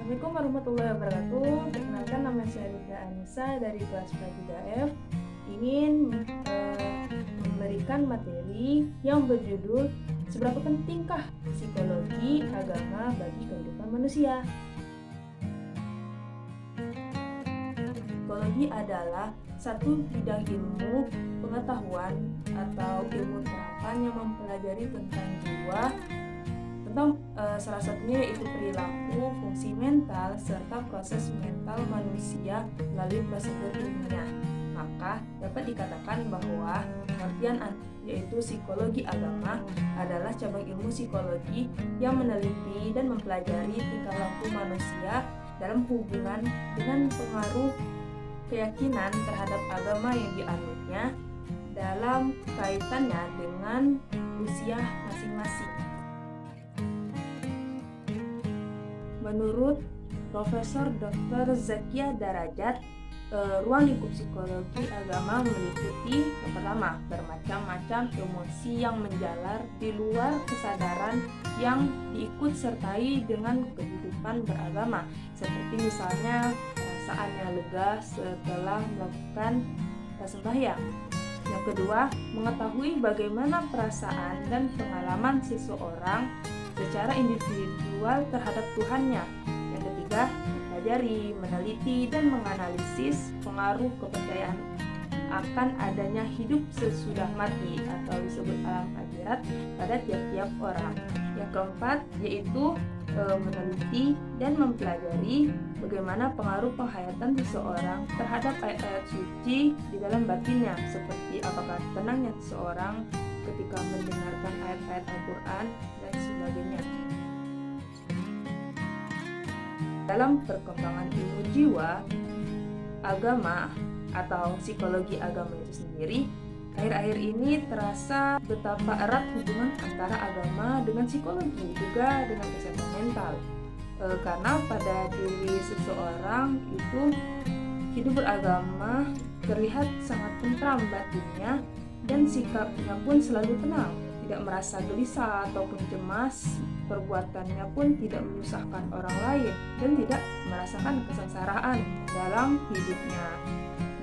Assalamualaikum warahmatullahi wabarakatuh. Perkenalkan, nama saya Rida Anissa dari kelas 3F. Ingin memberikan materi yang berjudul Seberapa pentingkah psikologi agama bagi kehidupan manusia? Psikologi adalah satu bidang ilmu pengetahuan atau ilmu terapan yang mempelajari tentang jiwa, tentang salah satunya yaitu perilaku, fungsi mental, serta proses mental manusia melalui prosedur ilmiah. Maka dapat dikatakan bahwa pengertian yaitu psikologi agama adalah cabang ilmu psikologi yang meneliti dan mempelajari tingkah laku manusia dalam hubungan dengan pengaruh keyakinan terhadap agama yang dianutnya dalam kaitannya dengan usia masing-masing. Menurut Profesor Dr. Zakia Darajat, ruang lingkup psikologi agama meliputi yang pertama, bermacam-macam emosi yang menjalar di luar kesadaran yang diikut sertai dengan kehidupan beragama, seperti misalnya perasaannya lega setelah melakukan sembahyang. Yang kedua, mengetahui bagaimana perasaan dan pengalaman seseorang secara individual terhadap Tuhannya. Yang ketiga, mempelajari, meneliti, dan menganalisis pengaruh kepercayaan akan adanya hidup sesudah mati atau disebut alam akhirat pada tiap-tiap orang. Yang keempat, yaitu meneliti dan mempelajari bagaimana pengaruh penghayatan seseorang terhadap ayat-ayat suci di dalam batinnya, seperti apakah tenangnya seseorang ketika mendengarkan ayat-ayat Al-Quran dan sebagainya. Dalam perkembangan ilmu jiwa, agama atau psikologi agama itu sendiri, akhir-akhir ini terasa betapa erat hubungan antara agama dengan psikologi, juga dengan kesehatan mental. Karena pada diri seseorang itu hidup beragama terlihat sangat tentram batinnya dan sikapnya pun selalu tenang, tidak merasa gelisah ataupun cemas, perbuatannya pun tidak menyusahkan orang lain dan tidak merasakan kesengsaraan dalam hidupnya.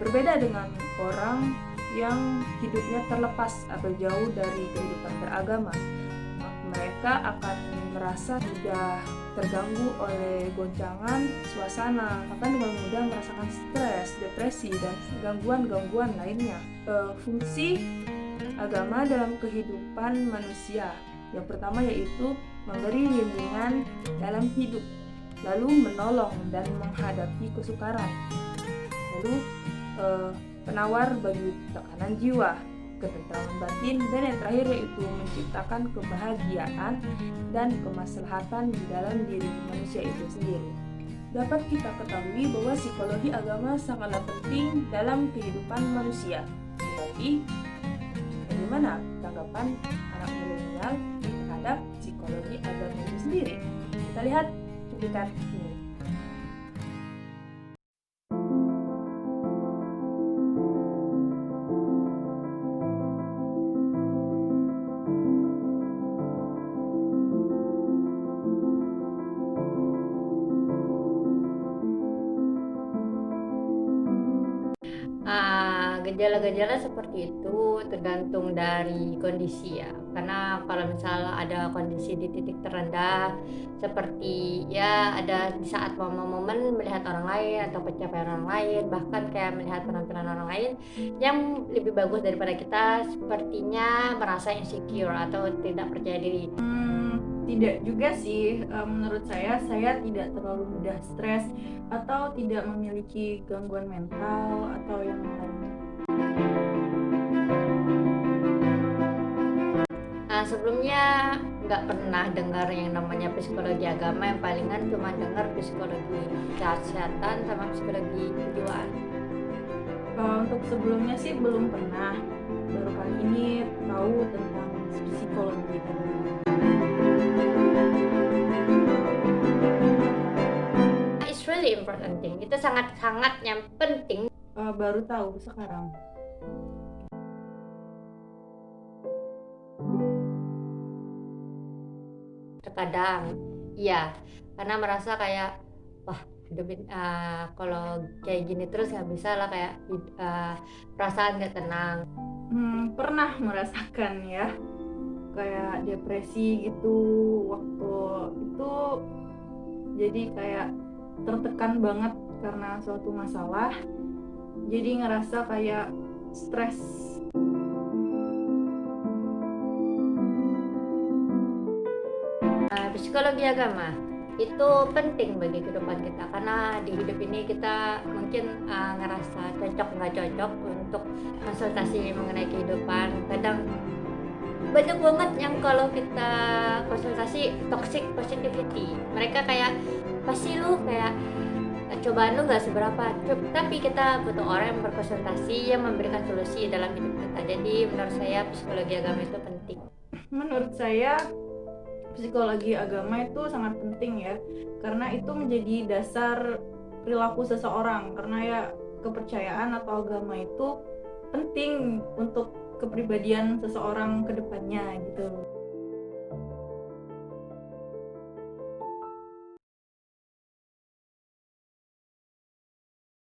Berbeda dengan orang yang hidupnya terlepas atau jauh dari kehidupan beragama, mereka akan merasa mudah terganggu oleh goncangan suasana, akan dengan mudah merasakan stres, depresi, dan gangguan-gangguan lainnya. Fungsi agama dalam kehidupan manusia, yang pertama yaitu memberi bimbingan dalam hidup, lalu menolong dan menghadapi kesukaran, lalu penawar bagi tekanan jiwa, ketentraman batin, dan yang terakhir yaitu menciptakan kebahagiaan dan kemaslahatan di dalam diri manusia itu sendiri. Dapat kita ketahui bahwa psikologi agama sangatlah penting dalam kehidupan manusia. Tetapi bagaimana tanggapan anak milenial terhadap psikologi agama itu sendiri? Kita lihat cuplikan ini. Gejala-gejala seperti itu tergantung dari kondisi ya, karena kalau misalnya ada kondisi di titik terendah seperti ya ada di saat momen-momen melihat orang lain atau pencapaian orang lain, bahkan kayak melihat penampilan orang lain yang lebih bagus daripada kita, sepertinya merasa insecure atau tidak percaya diri. Tidak juga sih, menurut saya tidak terlalu mudah stres atau tidak memiliki gangguan mental atau yang lain. Sebelumnya nggak pernah dengar yang namanya psikologi agama, yang palingan cuma dengar psikologi kesehatan sama psikologi kejiwaan. Untuk sebelumnya sih belum pernah, baru kali ini tahu tentang psikologi agama. It's really important thing, itu sangat-sangat yang penting. Baru tahu sekarang. Terkadang iya, karena merasa kayak wah hidup kalau kayak gini terus nggak bisa lah, kayak perasaan nggak tenang. Pernah merasakan ya, kayak depresi gitu waktu itu, jadi kayak tertekan banget karena suatu masalah, jadi ngerasa kayak stres. Psikologi agama itu penting bagi kehidupan kita, karena di hidup ini kita mungkin ngerasa cocok nggak cocok untuk konsultasi mengenai kehidupan. Kadang banyak banget yang kalau kita konsultasi toxic positivity, mereka kayak pasti lu kayak cobaan lu nggak seberapa, tapi kita butuh orang yang berkonsultasi yang memberikan solusi dalam hidup kita. Jadi menurut saya psikologi agama itu penting. Menurut saya psikologi agama itu sangat penting ya, karena itu menjadi dasar perilaku seseorang, karena ya kepercayaan atau agama itu penting untuk kepribadian seseorang ke depannya gitu.